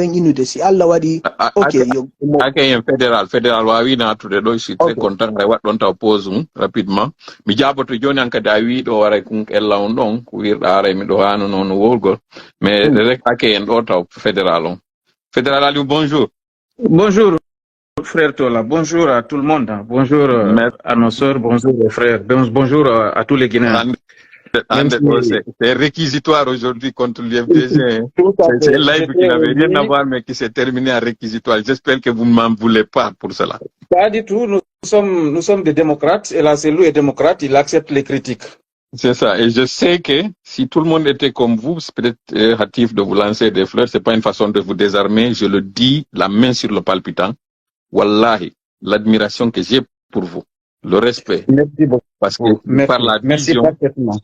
inude si Allah wadi okay yo ake fédéral wawi natude ɗo je suis très content nde waɗɗon taw pause rapidement mi jaboto joni an kadi a wi ɗo waray kun ella on ɗon ko wirɗa aray miɗo hano noon wolgol mais rek ake en ɗo taw fédéral on fédéral Aliou bonjour. Bonjour frère Tola, bonjour à tout le monde, bonjour à nos sœurs, bonjour aux frères, bonjour à tous les Guinéens. C'est réquisitoire aujourd'hui contre l'UFDG. C'est un live qui n'avait rien à voir, mais qui s'est terminé en réquisitoire. J'espère que vous ne m'en voulez pas pour cela. Pas du tout. Nous sommes des démocrates et la cellule est démocrate, il accepte les critiques. C'est ça. Et je sais que si tout le monde était comme vous, c'est peut-être hâtif de vous lancer des fleurs. C'est pas une façon de vous désarmer. Je le dis, la main sur le palpitant. Wallahi, l'admiration que j'ai pour vous. Le respect. Merci beaucoup. Parce que par la vision,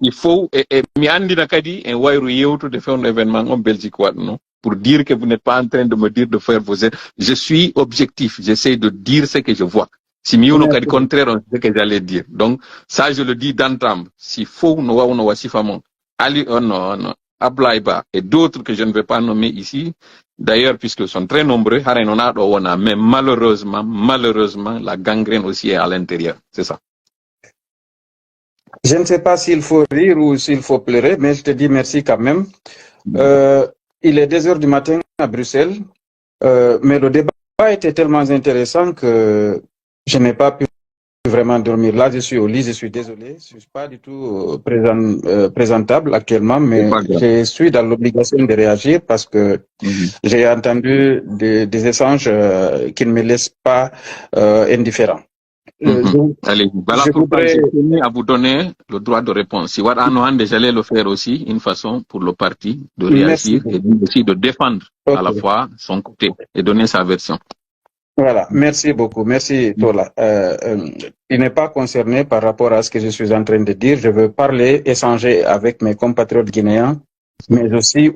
il faut, et mi andi nakadi, en wayru yewtu de faire un événement en Belgique, non? Pour dire que vous n'êtes pas en train de me dire de faire vos aides. Je suis objectif. J'essaie de dire ce que je vois. Si mi uno kadi contraire, on sait ce que j'allais dire. Donc, ça, je le dis d'entame. Si faut, no wa uno wasifamon. Ali, non. Ablaïba et d'autres que je ne vais pas nommer ici, d'ailleurs, puisqu'ils sont très nombreux, mais malheureusement, la gangrène aussi est à l'intérieur. C'est ça. Je ne sais pas s'il faut rire ou s'il faut pleurer, mais je te dis merci quand même. Il est 2 heures du matin à Bruxelles, mais le débat était tellement intéressant que je n'ai pas pu vraiment dormir. Là, je suis au lit, je suis désolé. Je ne suis pas du tout présentable actuellement, mais je suis dans l'obligation de réagir parce que j'ai entendu des échanges qui ne me laissent pas indifférent. Allez, voilà pourquoi je tenais à vous donner le droit de réponse. Si j'allais le faire aussi, une façon pour le parti de réagir et aussi de défendre à la fois son côté et donner sa version. Voilà, merci beaucoup. Merci Tola. Il n'est pas concerné par rapport à ce que je suis en train de dire. Je veux parler, échanger avec mes compatriotes guinéens, mais aussi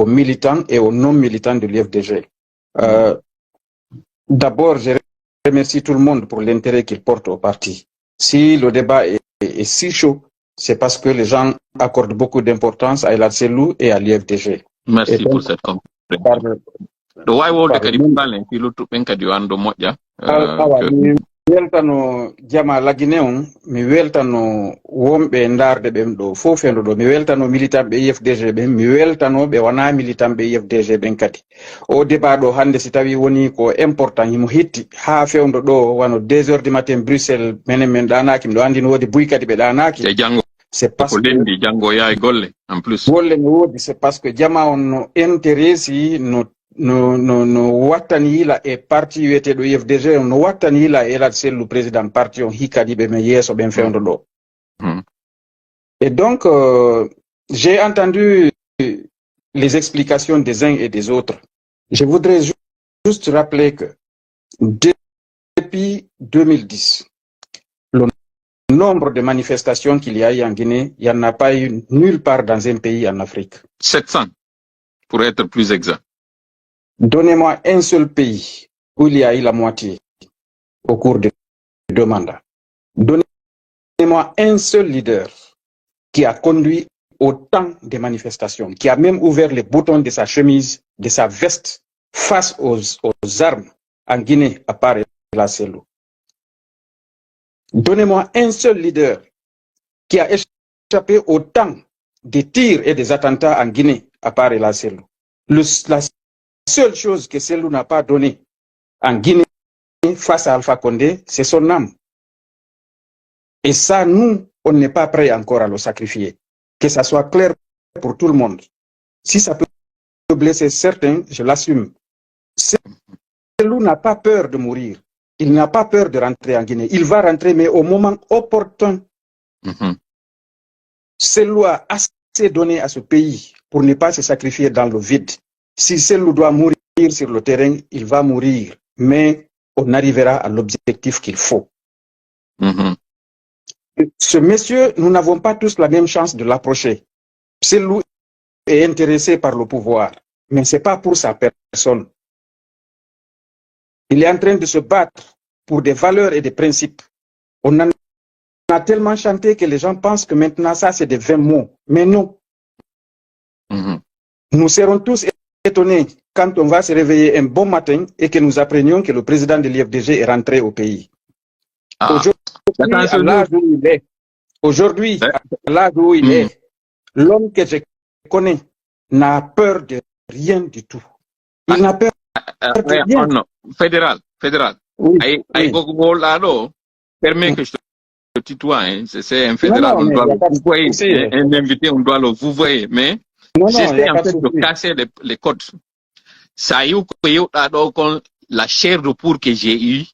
aux militants et aux non-militants de l'UFDG. D'abord, je remercie tout le monde pour l'intérêt qu'il porte au parti. Si le débat est si chaud, c'est parce que les gens accordent beaucoup d'importance à la CELU et à l'UFDG. Merci pour cette compréhension. Mi weltano jama lagine on, mi weltano wombe ndarde ɓen ɗo fof hendu ɗo, mi weltano militant ɓe IFDG ɓen, mi weltano ɓe wana militant ɓe IFDG ɓen kadi. O débat ɗo hande si tawi woni ko important himo hetti ha fewndo ɗo wano 2 heures du matin Bruxelles menen min ɗanaki, miɗo andi no wodi buy kadi ɓe ɗanaki. C'est parce que jango yaay golle en plus. Golle no wodi, c'est parce que jama on no intéresse no wattani la e parti wiyeteɗo IFDG no wattani la e la sellu président parti on hikadi ɓe men yeeso ɓen fewndo ɗo. Et donc j'ai entendu les explications des uns et des autres. Je voudrais juste rappeler que depuis 2010, le nombre de manifestations qu'il y a eu en Guinée, il n'y en a pas eu nulle part dans un pays en Afrique. 700, pour être plus exact. Donnez-moi un seul pays où il y a eu la moitié au cours de 2 mandats. Donnez-moi un seul leader qui a conduit autant de manifestations, qui a même ouvert les boutons de sa chemise, de sa veste, face aux armes en Guinée, à part la CELU. Donnez-moi un seul leader qui a échappé autant de tirs et des attentats en Guinée, à part la CELU. La seule chose que CELU n'a pas donné en Guinée face à Alpha Condé, c'est son âme. Et ça, nous, on n'est pas prêt encore à le sacrifier. Que ça soit clair pour tout le monde. Si ça peut blesser certains, je l'assume. CELU n'a pas peur de mourir. Il n'a pas peur de rentrer en Guinée. Il va rentrer, mais au moment opportun. CELU a assez donné à ce pays pour ne pas se sacrifier dans le vide. Si CELU doit mourir sur le terrain, il va mourir. Mais on arrivera à l'objectif qu'il faut. Ce monsieur, nous n'avons pas tous la même chance de l'approcher. CELU est intéressé par le pouvoir, mais ce n'est pas pour sa personne. Il est en train de se battre pour des valeurs et des principes. On en a tellement chanté que les gens pensent que maintenant ça c'est des vains mots. Mais non. Nous serons tous étonné quand on va se réveiller un bon matin et que nous apprenions que le président de l'IFDG est rentré au pays. Aujourd'hui, à l'âge où il est, l'homme que je connais n'a peur de rien du tout. Il n'a peur de rien. Non. Fédéral. Oui. Permet que je te tutoie, hein. C'est un fédéral, on doit le vouvoyer. Un invité, on doit le vouvoyer. Mais j'essaie en fait de casser les codes. Ça y est, la chair de poule que j'ai eue,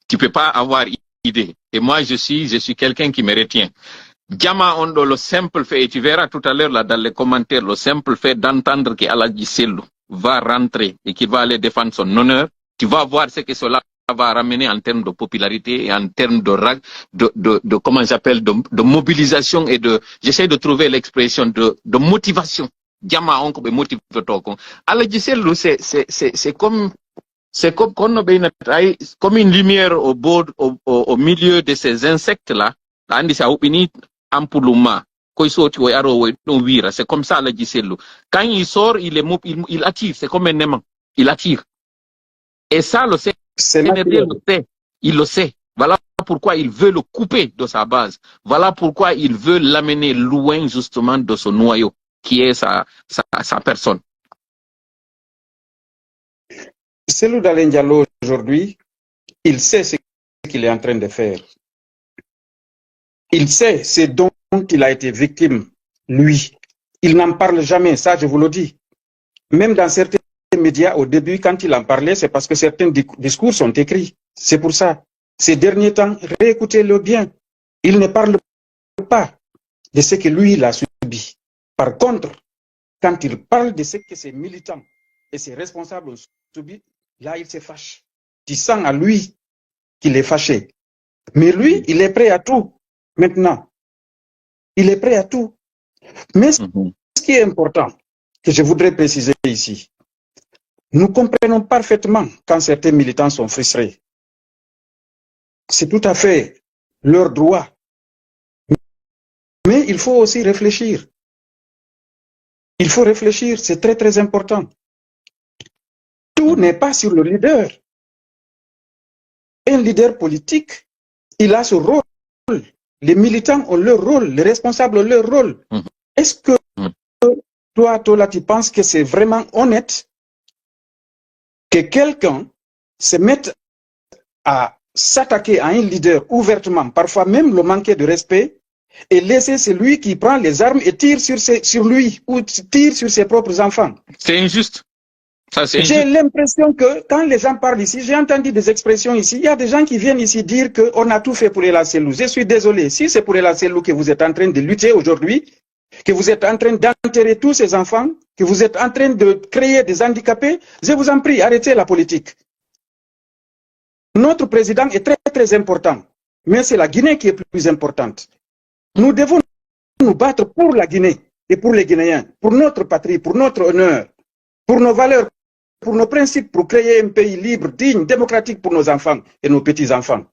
tu peux pas avoir idée. Et moi, je suis quelqu'un qui me retient. Diama on le simple fait, et tu verras tout à l'heure là dans les commentaires, le simple fait d'entendre qu'Aladji Cellou va rentrer et qu'il va aller défendre son honneur, tu vas voir ce que cela va ramener en termes de popularité et en termes de comment j'appelle, de mobilisation et j'essaie de trouver l'expression de motivation. Diama on peut motiver tout. Aladji Cellou, c'est comme une lumière au milieu de ces insectes là. C'est comme ça Aladji Cellou. Quand il sort, il attire, c'est comme un aimant. Il attire. Et ça, il le sait. Voilà pourquoi il veut le couper de sa base. Voilà pourquoi il veut l'amener loin justement de son noyau, qui est sa personne. Cellou Dalein Diallo aujourd'hui, il sait ce qu'il est en train de faire. Il sait ce dont il a été victime, lui. Il n'en parle jamais, ça je vous le dis. Même dans certains médias, au début, quand il en parlait, c'est parce que certains discours sont écrits. C'est pour ça. Ces derniers temps, réécoutez-le bien. Il ne parle pas de ce que lui, il a subi. Par contre, quand il parle de ce que ses militants et ses responsables ont subi, là, il se fâche. Tu sens à lui qu'il est fâché. Mais lui, il est prêt à tout. Maintenant, il est prêt à tout. Mais ce qui est important, que je voudrais préciser ici, nous comprenons parfaitement quand certains militants sont frustrés. C'est tout à fait leur droit. Mais il faut aussi réfléchir. Il faut réfléchir, c'est très très important. Tout n'est pas sur le leader. Un leader politique, il a ce rôle. Les militants ont leur rôle, les responsables ont leur rôle. Est-ce que toi, Tola, tu penses que c'est vraiment honnête que quelqu'un se mette à s'attaquer à un leader ouvertement, parfois même le manquer de respect, et laisser celui qui prend les armes et tire sur lui ou tire sur ses propres enfants? C'est injuste. J'ai l'impression que quand les gens parlent ici, j'ai entendu des expressions ici, il y a des gens qui viennent ici dire qu'on a tout fait pour Ella Cellou. Je suis désolé, si c'est pour Ella Cellou que vous êtes en train de lutter aujourd'hui, que vous êtes en train d'enterrer tous ces enfants, que vous êtes en train de créer des handicapés, je vous en prie, arrêtez la politique. Notre président est très très important, mais c'est la Guinée qui est plus importante. Nous devons nous battre pour la Guinée et pour les Guinéens, pour notre patrie, pour notre honneur, pour nos valeurs, pour nos principes, pour créer un pays libre, digne, démocratique pour nos enfants et nos petits-enfants.